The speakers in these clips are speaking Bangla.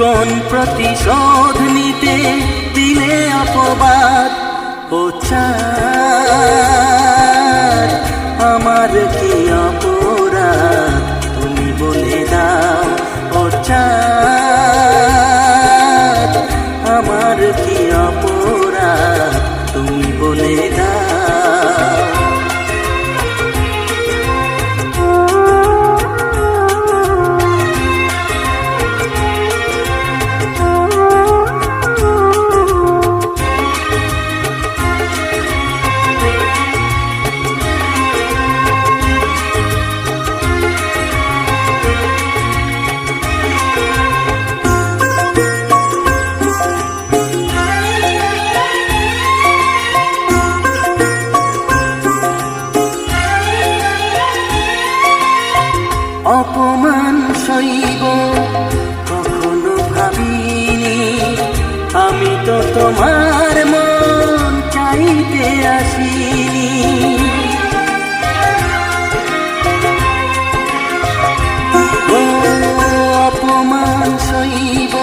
কোন প্রতিশোধ নিতে দিলে অপবাদ? ও চাঁদ, আমার কি অপরাধ তুমি বলে দাও। ও চাঁদ, আমার কি অপরাধ তুমি বলে দাও। অপমান সইব কখনো ভাবিনি, আমি তো তোমার মন চাইতে আসিনি। ও অপমান সইব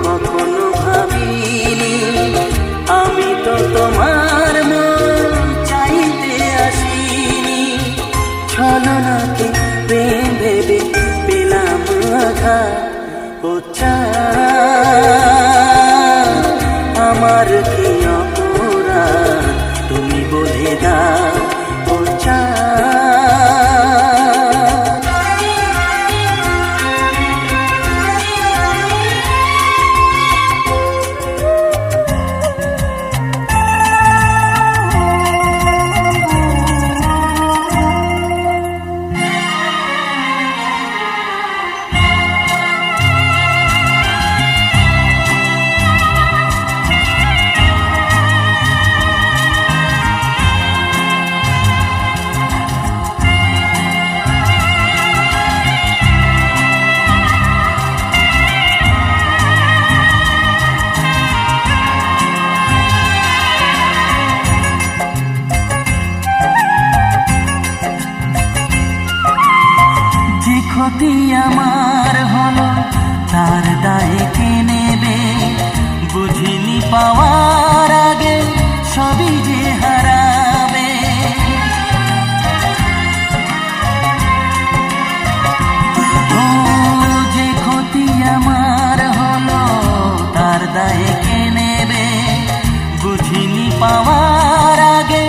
কখনো ভাবিনি, আমি তো তোমার মন চাইতে আসিনি। ছলনাকে প্রেম ভেবে পেলাম আঘাত। ও চাঁদ, আমার কি অপরাধ তুমি বলে দাও। ও চাঁদ, ক্ষতি আমার হলো তার দায়ে কে নেবে? বুঝিনি পাওয়ার আগে সবই যে হারাবে। ও যে ক্ষতি আমার হলো তার দায়ে কে নেবে? বুঝিনি পাওয়ার আগে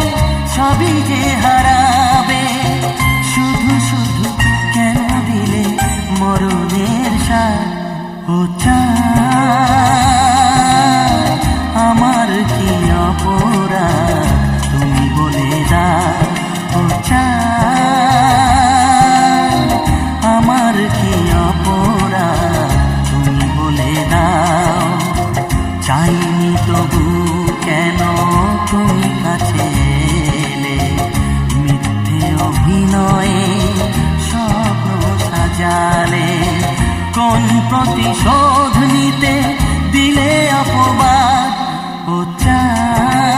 সবই যে হারাবে। শুধু শুধু কেন দিলে মরণের সাথ? ও চাঁদ, আমার কি অপরাধ তুমি বলে দাও। ও চাঁদ, আমার কি অপরাধ তুমি বলে দাও। চাইনি তবু কেন তুমি কাছে এলে? মিথ্যে অভিনয়ে স্বপ্ন সাজালে। কোন প্রতিশোধ নিতে দিলে অপবাদ? ও চাঁদ,